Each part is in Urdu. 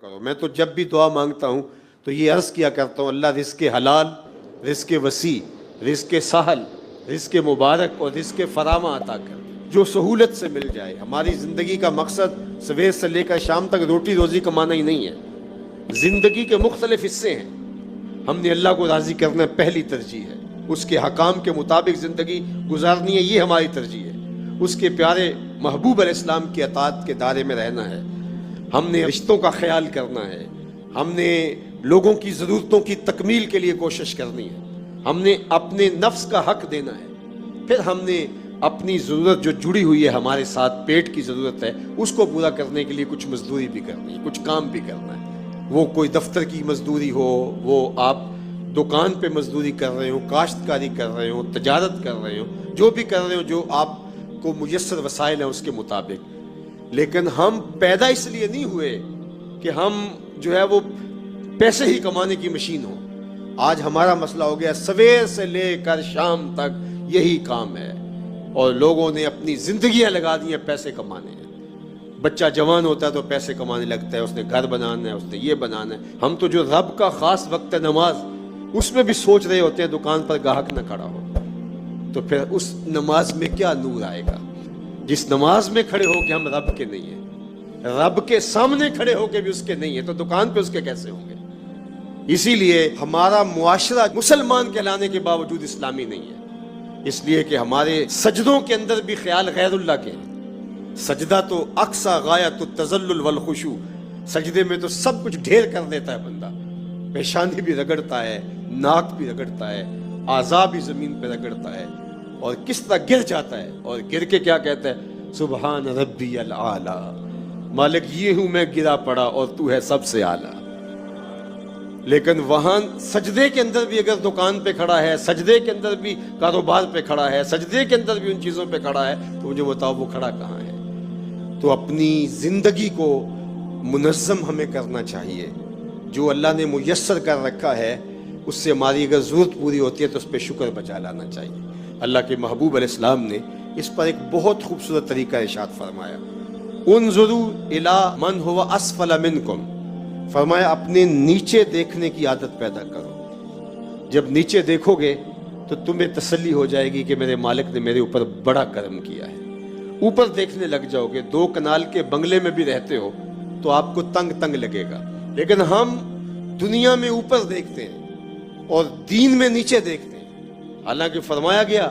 کرو. میں تو جب بھی دعا مانگتا ہوں تو یہ عرض کیا کرتا ہوں اللہ رزق حلال، رزق وسیع، رزق سہل، رزق مبارک اور رزق فراوان عطا کر، جو سہولت سے مل جائے. ہماری زندگی کا مقصد صبح سے لے کر شام تک روٹی روزی کمانا ہی نہیں ہے. زندگی کے مختلف حصے ہیں. ہم نے اللہ کو راضی کرنا پہلی ترجیح ہے، اس کے حکام کے مطابق زندگی گزارنی ہے، یہ ہماری ترجیح ہے. اس کے پیارے محبوب علیہ السلام کی اطاعت کے دائرے میں رہنا ہے. ہم نے رشتوں کا خیال کرنا ہے. ہم نے لوگوں کی ضرورتوں کی تکمیل کے لیے کوشش کرنی ہے. ہم نے اپنے نفس کا حق دینا ہے. پھر ہم نے اپنی ضرورت جو جڑی ہوئی ہے ہمارے ساتھ، پیٹ کی ضرورت ہے، اس کو پورا کرنے کے لیے کچھ مزدوری بھی کرنی ہے، کچھ کام بھی کرنا ہے. وہ کوئی دفتر کی مزدوری ہو، وہ آپ دکان پہ مزدوری کر رہے ہو، کاشتکاری کر رہے ہو، تجارت کر رہے ہو، جو بھی کر رہے ہو، جو آپ کو میسر وسائل ہیں اس کے مطابق. لیکن ہم پیدا اس لیے نہیں ہوئے کہ ہم جو ہے وہ پیسے ہی کمانے کی مشین ہو. آج ہمارا مسئلہ ہو گیا سویر سے لے کر شام تک یہی کام ہے، اور لوگوں نے اپنی زندگیاں لگا دی ہیں پیسے کمانے ہیں. بچہ جوان ہوتا ہے تو پیسے کمانے لگتا ہے، اس نے گھر بنانا ہے، اس نے یہ بنانا ہے. ہم تو جو رب کا خاص وقت ہے نماز، اس میں بھی سوچ رہے ہوتے ہیں دکان پر گاہک نہ کھڑا ہو. تو پھر اس نماز میں کیا نور آئے گا؟ جس نماز میں کھڑے ہو کے ہم رب کے نہیں ہیں، رب کے سامنے کھڑے ہو کے بھی اس کے نہیں ہیں، تو دکان پہ اس کے کیسے ہوں گے؟ اسی لیے ہمارا معاشرہ مسلمان کہلانے کے باوجود اسلامی نہیں ہے. اس لیے کہ ہمارے سجدوں کے اندر بھی خیال غیر اللہ کے ہیں. سجدہ تو اقصی غایت التذلل والخشوع، سجدے میں تو سب کچھ ڈھیر کر دیتا ہے بندہ. پیشانی بھی رگڑتا ہے، ناک بھی رگڑتا ہے، اعضاء بھی زمین پہ رگڑتا ہے، اور کس طرح گر جاتا ہے، اور گر کے کیا کہتا ہے؟ سبحان ربی العالی، مالک یہ ہوں میں گرا پڑا اور تو ہے سب سے اعلیٰ. لیکن وہاں سجدے کے اندر بھی اگر دکان پہ کھڑا ہے، سجدے کے اندر بھی کاروبار پہ کھڑا ہے، سجدے کے اندر بھی ان چیزوں پہ کھڑا ہے، تو مجھے بتاؤ وہ کھڑا کہاں ہے؟ تو اپنی زندگی کو منظم ہمیں کرنا چاہیے. جو اللہ نے میسر کر رکھا ہے اس سے ہماری اگر ضرورت پوری ہوتی ہے تو اس پہ شکر بجا لانا چاہیے. اللہ کے محبوب علیہ السلام نے اس پر ایک بہت خوبصورت طریقہ ارشاد فرمایا، انظروا الی من هو اسفل منکم، فرمایا اپنے نیچے دیکھنے کی عادت پیدا کرو. جب نیچے دیکھو گے تو تمہیں تسلی ہو جائے گی کہ میرے مالک نے میرے اوپر بڑا کرم کیا ہے. اوپر دیکھنے لگ جاؤ گے، 2 کنال کے بنگلے میں بھی رہتے ہو تو آپ کو تنگ لگے گا. لیکن ہم دنیا میں اوپر دیکھتے ہیں اور دین میں نیچے دیکھتے ہیں. حالانکہ فرمایا گیا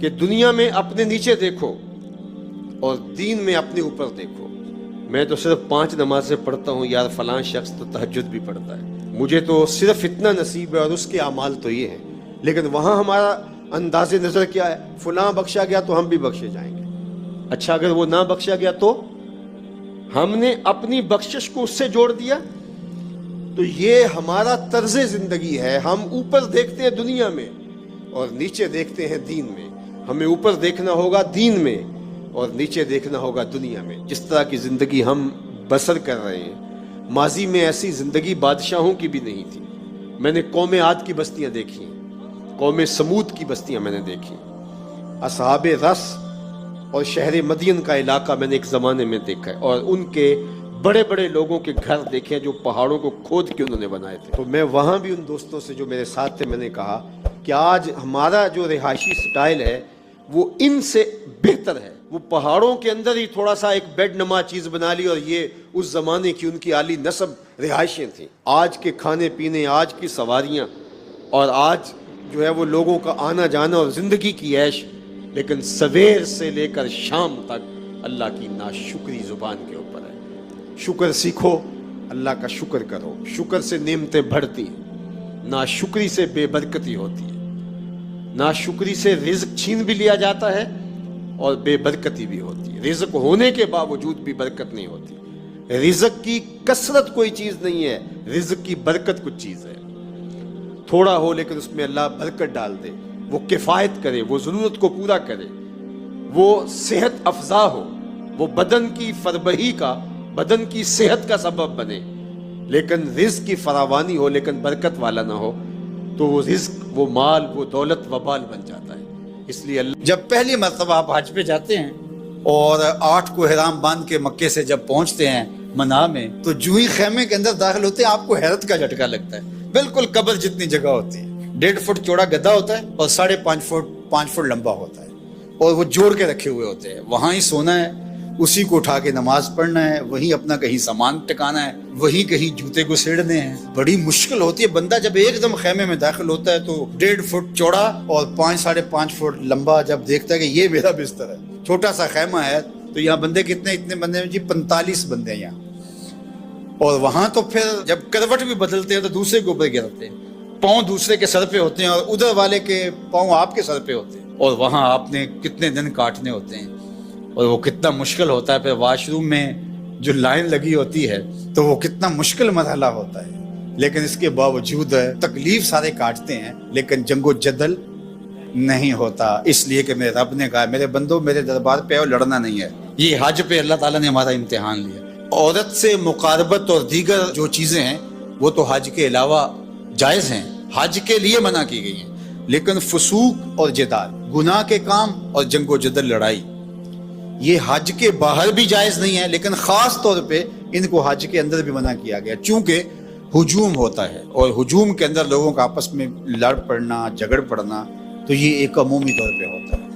کہ دنیا میں اپنے نیچے دیکھو اور دین میں اپنے اوپر دیکھو. میں تو صرف 5 نمازیں پڑھتا ہوں یار، فلاں شخص تو تہجد بھی پڑھتا ہے، مجھے تو صرف اتنا نصیب ہے اور اس کے اعمال تو یہ ہیں. لیکن وہاں ہمارا انداز نظر کیا ہے؟ فلاں بخشا گیا تو ہم بھی بخشے جائیں گے. اچھا اگر وہ نہ بخشا گیا تو ہم نے اپنی بخشش کو اس سے جوڑ دیا. تو یہ ہمارا طرز زندگی ہے. ہم اوپر دیکھتے ہیں دنیا میں اور نیچے دیکھتے ہیں دین میں. ہمیں اوپر دیکھنا ہوگا دین میں اور نیچے دیکھنا ہوگا دنیا میں. جس طرح کی زندگی ہم بسر کر رہے ہیں، ماضی میں ایسی زندگی بادشاہوں کی بھی نہیں تھی. میں نے قوم عاد کی بستیاں دیکھی، قوم سمود کی بستیاں میں نے دیکھی، اصحاب رس اور شہر مدین کا علاقہ میں نے ایک زمانے میں دیکھا ہے، اور ان کے بڑے بڑے لوگوں کے گھر دیکھے جو پہاڑوں کو کھود کے انہوں نے بنائے تھے. تو میں وہاں بھی ان دوستوں سے جو میرے ساتھ تھے میں نے کہا کہ آج ہمارا جو رہائشی سٹائل ہے وہ ان سے بہتر ہے. وہ پہاڑوں کے اندر ہی تھوڑا سا ایک بیڈ نما چیز بنا لی، اور یہ اس زمانے کی ان کی عالی نسب رہائشیں تھیں. آج کے کھانے پینے، آج کی سواریاں، اور آج جو ہے وہ لوگوں کا آنا جانا اور زندگی کی عیش، لیکن سویر سے لے کر شام تک اللہ کی ناشکری زبان کے اوپر ہے. شکر سیکھو، اللہ کا شکر کرو. شکر سے نعمتیں بڑھتی ہیں، ناشکری سے بے برکتی ہوتی ہے. ناشکری سے رزق چھین بھی لیا جاتا ہے اور بے برکتی بھی ہوتی ہے. رزق ہونے کے باوجود بھی برکت نہیں ہوتی. رزق کی کثرت کوئی چیز نہیں ہے، رزق کی برکت کچھ چیز ہے. تھوڑا ہو لیکن اس میں اللہ برکت ڈال دے، وہ کفایت کرے، وہ ضرورت کو پورا کرے، وہ صحت افزا ہو، وہ بدن کی فربہی کا، بدن کی صحت کا سبب بنے. لیکن رزق کی فراوانی ہو لیکن برکت والا نہ ہو تو وہ رزق، وہ مال، وہ دولت وبال بن جاتا ہے. اس لیے اللہ جب پہلی مرتبہ آپ حج پہ جاتے ہیں اور 8 کو احرام باندھ کے مکے سے جب پہنچتے ہیں منا میں تو جو ہی خیمے کے اندر داخل ہوتے ہیں آپ کو حیرت کا جھٹکا لگتا ہے. بالکل قبر جتنی جگہ ہوتی ہے. 1.5 فٹ چوڑا گدا ہوتا ہے اور 5.5 فٹ لمبا ہوتا ہے اور وہ جوڑ کے رکھے ہوئے ہوتے ہیں. وہاں ہی سونا ہے, اسی کو اٹھا کے نماز پڑھنا ہے, وہیں اپنا کہیں سامان ٹکانا ہے, وہیں کہیں جوتے کو سیڑنے ہیں. بڑی مشکل ہوتی ہے. بندہ جب ایک دم خیمے میں داخل ہوتا ہے تو 1.5 فٹ چوڑا اور 5.5 فٹ لمبا جب دیکھتا ہے کہ یہ میرا بستر ہے, چھوٹا سا خیمہ ہے, تو یہاں بندے کتنے, اتنے بندے ہیں جی 45 بندے ہیں یہاں. اور وہاں تو پھر جب کروٹ بھی بدلتے ہیں تو دوسرے کے اوپر گرتے ہیں, پاؤں دوسرے کے سر پہ ہوتے ہیں اور ادھر والے کے پاؤں آپ کے سر پہ ہوتے ہیں, اور وہاں آپ نے کتنے دن کاٹنے ہوتے ہیں, اور وہ کتنا مشکل ہوتا ہے. پھر واش روم میں جو لائن لگی ہوتی ہے تو وہ کتنا مشکل مرحلہ ہوتا ہے. لیکن اس کے باوجود تکلیف سارے کاٹتے ہیں, لیکن جنگ و جدل نہیں ہوتا, اس لیے کہ میرے رب نے کہا میرے بندو میرے دربار پہ اور لڑنا نہیں ہے. یہ حج پہ اللہ تعالیٰ نے ہمارا امتحان لیا. عورت سے مقاربت اور دیگر جو چیزیں ہیں وہ تو حج کے علاوہ جائز ہیں, حج کے لیے منع کی گئی ہیں, لیکن فسوق اور جدال, گناہ کے کام اور جنگ و جدل, لڑائی, یہ حج کے باہر بھی جائز نہیں ہے, لیکن خاص طور پہ ان کو حج کے اندر بھی منع کیا گیا, چونکہ ہجوم ہوتا ہے, اور ہجوم کے اندر لوگوں کا آپس میں لڑ پڑنا, جھگڑ پڑنا, تو یہ ایک عمومی طور پہ ہوتا ہے.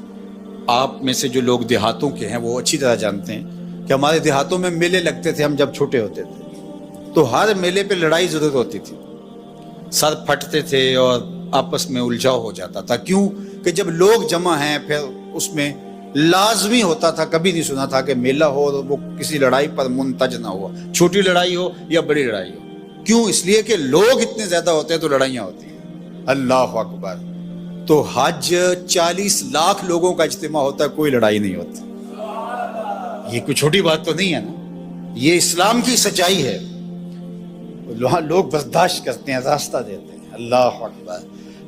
آپ میں سے جو لوگ دیہاتوں کے ہیں وہ اچھی طرح جانتے ہیں کہ ہمارے دیہاتوں میں میلے لگتے تھے. ہم جب چھوٹے ہوتے تھے تو ہر میلے پہ لڑائی ضرور ہوتی تھی, سر پھٹتے تھے اور آپس میں الجھاؤ ہو جاتا تھا. کیوں کہ جب لوگ جمع ہیں پھر اس میں لازمی ہوتا تھا, کبھی نہیں سنا تھا کہ میلہ ہو اور وہ کسی لڑائی پر منتج نہ ہوا, چھوٹی لڑائی ہو یا بڑی لڑائی ہو. کیوں؟ اس لیے کہ لوگ اتنے زیادہ ہوتے ہیں تو لڑائیاں ہوتی ہیں. اللہ اکبر. تو حج 40 لاکھ لوگوں کا اجتماع ہوتا ہے, کوئی لڑائی نہیں ہوتی. یہ کوئی چھوٹی بات تو نہیں ہے نا, یہ اسلام کی سچائی ہے. لوگ برداشت کرتے ہیں, راستہ دیتے ہیں. اللہ اکبر.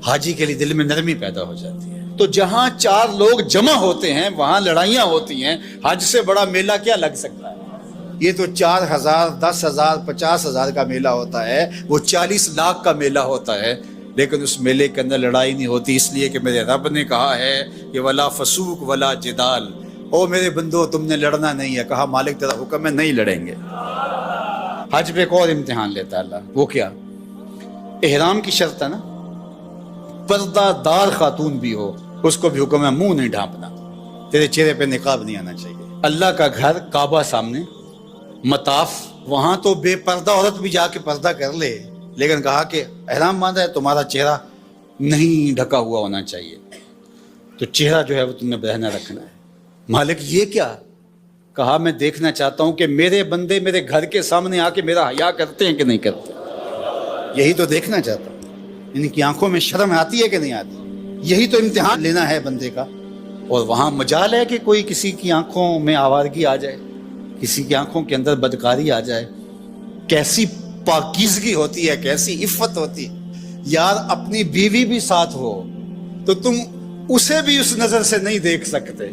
حاجی کے لیے دل میں نرمی پیدا ہو جاتی ہے. تو جہاں 4 لوگ جمع ہوتے ہیں وہاں لڑائیاں ہوتی ہیں. حج سے بڑا میلہ کیا لگ سکتا ہے؟ یہ تو 4,000 10,000 50,000 کا میلہ ہوتا ہے, وہ 40 لاکھ کا میلہ ہوتا ہے, لیکن اس میلے کے اندر لڑائی نہیں ہوتی, اس لیے کہ میرے رب نے کہا ہے کہ ولا فسوق ولا جدال, او میرے بندو تم نے لڑنا نہیں ہے. کہا مالک تیرا حکم ہے, نہیں لڑیں گے. حج پہ ایک اور امتحان لیتا ہے اللہ, وہ کیا؟ احرام کی شرط ہے نا, پردہ دار خاتون بھی ہو اس کو بھی حکم ہے منہ نہیں ڈھانپنا, تیرے چہرے پہ نقاب نہیں آنا چاہیے. اللہ کا گھر کعبہ سامنے, مطاف, وہاں تو بے پردہ عورت بھی جا کے پردہ کر لے, لیکن کہا کہ احرام باندھا ہے تمہارا چہرہ نہیں ڈھکا ہوا ہونا چاہیے, تو چہرہ جو ہے وہ تم نے بہنا رکھنا ہے. مالک یہ کیا؟ کہا میں دیکھنا چاہتا ہوں کہ میرے بندے میرے گھر کے سامنے آ کے میرا حیا کرتے ہیں کہ نہیں کرتے, یہی تو دیکھنا چاہتا ہوں. ان کی آنکھوں میں شرم آتی ہے کہ نہیں آتی, یہی تو امتحان لینا ہے بندے کا. اور وہاں مجال ہے کہ کوئی کسی کی آنکھوں میں آوارگی آ جائے, کسی کی آنکھوں کے اندر بدکاری آ جائے. کیسی پاکیزگی ہوتی ہے, کیسی عفت ہوتی ہے یار. اپنی بیوی بھی ساتھ ہو تو تم اسے بھی اس نظر سے نہیں دیکھ سکتے,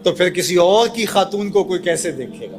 تو پھر کسی اور کی خاتون کو کوئی کیسے دیکھے گا؟